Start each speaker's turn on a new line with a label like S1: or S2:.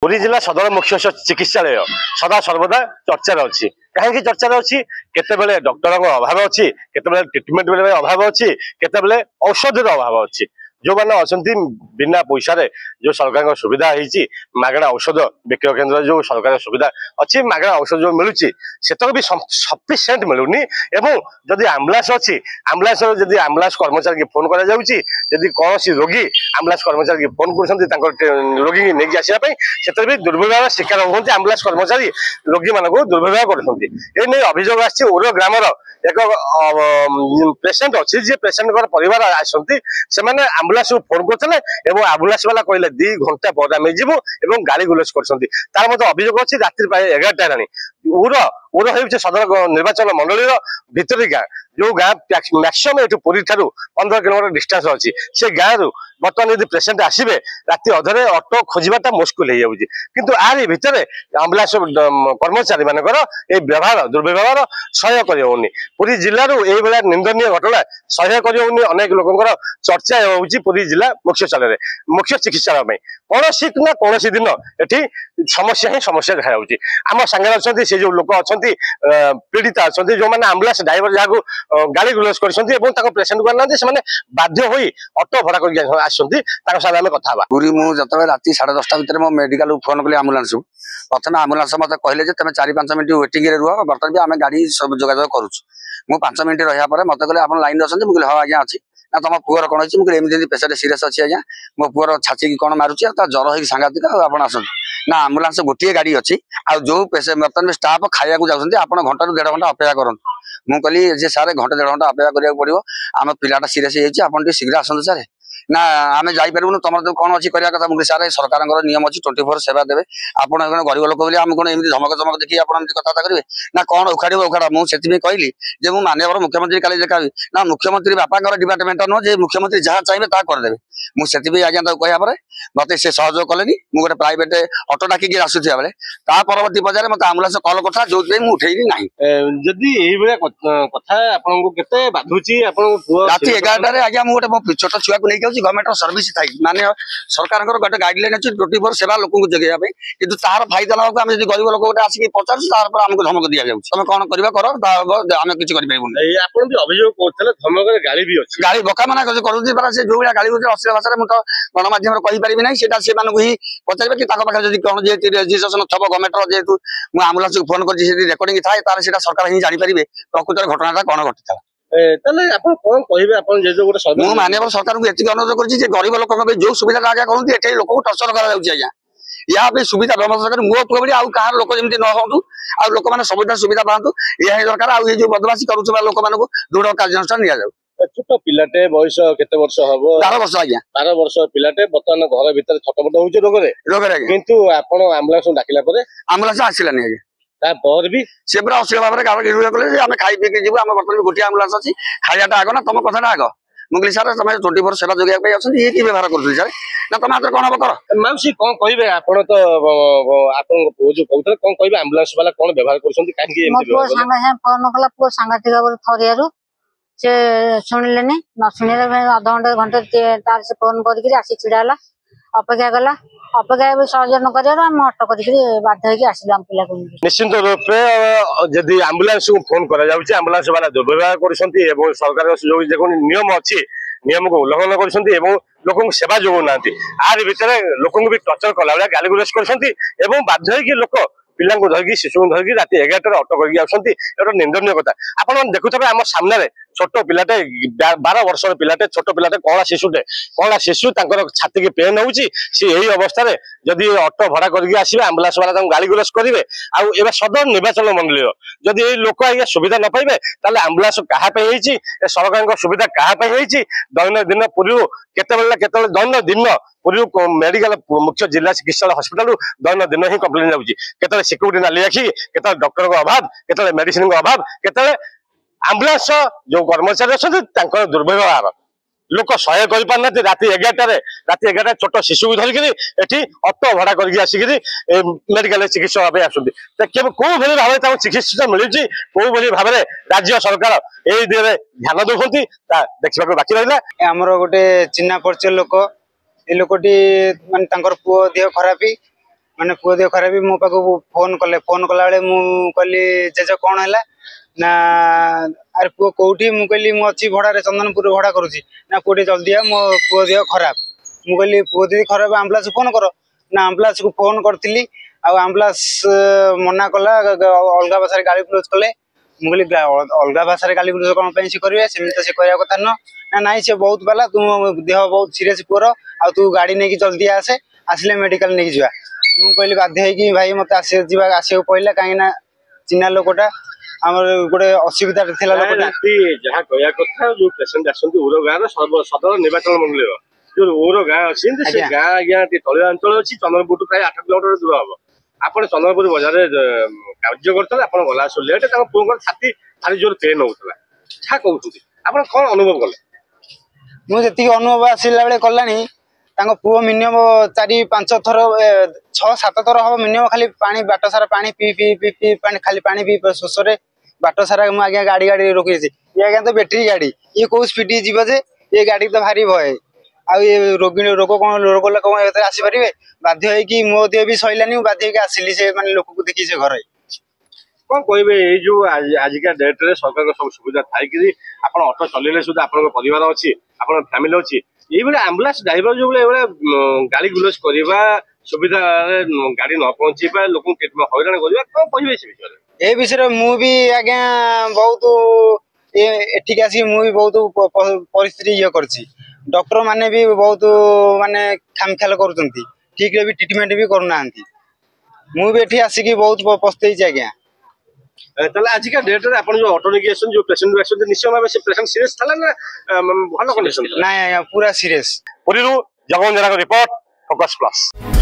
S1: पुरी जिला सदर मुख्य चिकित्सालय सदा सर्वदा चर्चार अच्छी कहीं चर्चार अच्छी केते डॉक्टर अभाव अच्छी केते ट्रिटमेंट अभाव अच्छी केते औषधर अभाव अच्छी जो मैंने अच्छा बिना पैसा जो सरकार सुविधा होती मागणा औषध विक्रय केन्द्र जो सरकार सुविधा अच्छी मागणा औषध जो मिलूँ से भी सफिशिएंट मिलूनी एवं जदि आम्बुलांस अच्छी आम्बुलांस जदि आम्बुलांस कर्मचारी की फोन करी कौन रोगी आम्बुलांस कर्मचारी की फोन कर रोगी की नहीं आसापी से भी दुर्व्यवहार शिकार होती आम्बुलांस कर्मचारी रोगी मान दुर्व्यवहार कर अभियोग आसी ओर ग्रामर एक पेसेंट अच्छी जी पेसेंट परिवार आसती से आम्बुलांस फोन करते आम्बुलांस वाला कहले 2 घंटा पर आम जीवु गाड़ी गुलज कर अभियोग अच्छी रात्रि प्राय 11टा हेलानी ओर हो सदर निर्वाचन मंडल भितरी गाँ जो गाँ मैक्सिमम ये पुरी ठार 15 किलोमीटर डिस्टेंस अच्छी से गाँव बर्तमान यदि पेसेंट आसवे राति अधरे ऑटो खोजाटा मुस्किल हो जाऊँगी किंतु आरी भितर आम्बुलांस कर्मचारी मानकर ये व्यवहार दुर्व्यवहार सह्य करनी पुरी जिलूर ये निंदनीय घटना सह्य करनी अनेक लोकर चर्चा होगी पुरी जिला मुख्य चिकित्सालय कौन ना कौन दिन ये समस्या ही समस्या देखा आम सागर अच्छा से जो लोक अच्छा पीड़िता अच्छा जो मैंने आम्बुलांस ड्राइवर जहाँ गाड़ी गुलज कर पेसेंट को आना बाध्य हो ऑटो भड़ा कर आसमें कथा
S2: पूरी मुझे राति 10:30 भितर मो मेडिकल फोन कली आम्बुलांस प्रथम आम्बुलांस मत कहले तुम 4-5 मिनट वेटिंग रुह बर्तमान भी आम गाड़ी सब जोगाजोग करुँ मुझे 5 मिनट रहा मत कहले आप लाइन अच्छा मुझे हाँ आज्ञा अच्छी ना तुम पुअर कौन अच्छी मुझे एमती पेसेंट सीरीयस अच्छी आज्ञा मो पुअर छाची कौन मारुची ज्वर हो सांघातिक आप आसत ना आम्बुलांस गोटे गाड़ी अच्छी आ जो बर्तमान स्टाफ खाया जाऊँच आप घंटा 1.5 घंटा अपेक्षा करूँ मुझे कहली सारे घंटे 1.5 घंटा अपेक्षा करा पड़ो आम पिलाटा सीरीयस आप शीघ्र आसतु सारे ना आम जापरूँ तुम जो कौन अच्छी करवा कथा मुझे सारे सरकार नियम अच्छी 24 सेवा देवे आप गरीब लोक बोली आम कौन एमती धमक चमक देखिए आप कथा करेंगे ना कौन उखाड़ उखाड़ा मुझे कहली जे मुझे माननीय मुख्यमंत्री काली देखा ना मुख्यमंत्री बापा डिपार्टमेंट नुह जे मुख्यमंत्री जहाँ चाहिए करदे मुझे आज्ञा कहपर मत से सहयोग कले मुझे प्राइवेट ऑटो डाकिक आसुवा बेले परवर्ती पर्यायर मत आम्बुलांस कल कथा जो उठेली ना
S1: जदि कथा बाधुची
S2: राति 11टार आज्ञा मुझे छोट छुआ को लेकिन गवर्नमेंट सर्विस थी माननीय सरकार गोटे गाइडलाइन अच्छी 24 सेवा लोक जगह कि तार फायदा ना आम गरीब लोक गोटे आसिक पचार तार आमको धमक दि जाऊँ तुम कौन कर आम किसी
S1: गाड़ी भी अच्छी
S2: गाड़ी बका मना कर जो गाड़ी अश्लील भाषा मुझे गणमाध्यम कहीपरि ना से ही पचारे कि पाखे कौन जी रेजिस्ट्रेशन थब गवर्नमेंट जेहतु मुझे आम्बुलांस को फोन कर रेकर्डिंग थाए तार से सरकार ही जापर प्रकृत घटना कौन घटी था माननीय सरकार को ये अनुरोध कर गरीब लोक जो सुविधा आज्ञा करते ये लोक टर्चर कर या सुविधा व्यवस्था कर मो पुआ आउ कह लोक जमी न हो लोक मैंने सुविधा सुविधा पातु यह दरकार आउ ये बदमाशी करुवा लोक मान दृढ़ कार्यानुष्ठान नि जाऊ
S1: छोट पिलाटे बयस केते वर्ष हबो
S2: 12 वर्ष आज्ञा
S1: 12 वर्ष पिलाटे बर्तमान घर भीतर छटपट होउचे रोगरे किंतु आपण एम्बुलेंस डाकिला परे एम्बुलेंस
S2: आसिलानी आज्ञा
S1: तापर भी
S2: से पूरा अश्लील भाव में गाड़ी कले आम खाई पी जीव आम बर्तमान गोटे आम्बुलांस अच्छी खायाटा आग ना तुम कथा आग मुझे सारे तुम 24 सेवा जोगे ये कि व्यवहार कर सारे ना तुम हाथ कौन हम कर
S1: माउसी कौन कहे आप तो आपन जो कहते कौन कहे एम्बुलेंस वाला कौन व्यवहार कर
S3: फोन कला पुओ सांगातिका बोल थरियारू से शुणिले न शुणिले अधघंटे घंटे तार से फोन करके आसी छिड़ा अपेक्षा कला अपेक्षा सहयोग न कर ऑटो कर बाध्य आसिल पिला
S1: निश्चित रूप जदि आम्बुलांस को फोन करा जाउची आम्बुलांस वाला दुर्व्यवहार करछंती एवं सरकार जो नियम अच्छी नियम को उल्लंघन करछंती एवं लोक सेवा जोगौ ना आर भितर लोक भी टर्चर कला गाली गुलज कर बाध्य लोक पिला धरिकी शिशु धरिकी राति 11टार ऑटो कर निंदनीय कथा आप देखुवे आम सामने छोट पिलाटे 12 वर्षर पिलाटे छोट पिलाटे कला शिशु छाती की पेन होउची सी यही अवस्था जदि ऑटो भड़ा करके आसवे आम्बुलांस वाला गाली गुलज करेंगे आउ सदर निर्वाचन मंडल जदि ये लोक आगे सुविधा न पाइबे ताले आम्बुलांस कहापी सरकार सुविधा कहापी दैनंदिन पूर्व केते दैनंदिन पूर्व मेडिकल मुख्य जिला चिकित्सालय हॉस्पिटल दैनंदिन ही कंप्लेन जाऊँगी सिक्यूरीटी नाली आखि के डॉक्टर का अभाव के मेडिसिन का अभाव के आम्बुलांस जो कर्मचारी अच्छा दुर्व्यवहार लोक सह्य करना राति 11टार छोट शिशु को धरिकी ऑटो भड़ा करके आसिक मेडिकल चिकित्सा भाव आसती कौ भाव चिकित्सा मिलूँ कौ भाव राज्य सरकार ये ध्यान दौरान देखा बाकी रहा
S4: आमर गोटे चिन्ह परिचय लोक ये लोकटी मान पुओ देह खरापी माने पुओ देह खराब मो पाखु फोन कला बेले मु कहली जेज कौन है ना अरे पुओ कौटी मु कहली मु अच्छी भड़ारे चंदनपुर भड़ा करुची ना पुओ जल्दी आ मो पुओ देह खराब मु कहली पुओ दीदी खराब आम्बुलांस फोन कर ना आम्बुलांस को फोन करती आम्बुलांस मना कला अलग भाषा गाड़ी गुलज कले मु कहली अलग भाषा गाड़ी गुलज कौन से करेंगे सेमती तो से करा कथा न ना नाई से बहुत बाला तुम देह बहुत सीरियस पुअर आ तू गाड़ी नहीं जल्दी आसे आसले मेडिकल नहीं जा मु कहली बाध्य भाई मत आसो पड़ा कहीं चिन्हा लोकटा आमर गोटे असुविधा थिला लोकटा
S1: जहाँ कहया कथा जो पेशेंट आसନ୍ତି ओरो गाँव सदर निर्वाचन मंडल जो ओरो गाँ अच्छी से गाँ आज्ञा तलिया अंचल अच्छी चंद्रपुर प्राय 8 किलोमीटर दूर हम आप चंद्रपुर बजार कार्य करते आप गला लेट पुओं छाती भारी जोर पेन होता जहाँ कहते आप कौन अनुभव कले
S4: मुझे अनुभव आसला बेले कलानी पुओ मिनिमम 4-5 थर 6-7 थर हम मिनिमम खाली पानी बाट सारा पानी पी पी पी पी पानी खाली पानी पी शोष बाट सारा मुझे गाड़ी गाड़ी रोकी ये आज्ञा तो बैटेरी गाड़ी ये कौ स्पीड जीव जे ये गाड़ी तो भारी भय आ रोगी रोग कौन रोग लोक आसपारे बाध्य मो देह भी सैलानी बाध्य आसिली से माने लोक को देखी से घर
S1: कौन कहे जो आजिका डेट रे सरकार सब सुविधा थी आप ऑटो चलने सुधा आप परिवार अच्छी आप फैमिली अच्छी ये आम्बुलांस ड्राइवर जो गाड़ी गुलज करवा सुविधा गाड़ी न पहुंची पाए लोक हईराण करवा कौन कहे से विषय
S4: ए विषय मुझे आज्ञा बहुत एठिक आसिक मुझे बहुत परिस्थिति ये करछि डॉक्टर माने भी बहुत माने खामख्याल करुँच ठीक रे भी ट्रीटमेंट भी करूना मुझे एठी आसिक बहुत पछतई आज्ञा
S1: ताले आजिका डेट रे आपण जो ऑटो निकेशन जो पेशेंट आछन निश्चय भाबे से पेशेंट सीरियस थला ना भलो कंडीशन
S4: ना पूरा सीरियस
S1: पुरीरू जगन जरा रिपोर्ट फोकस प्लस।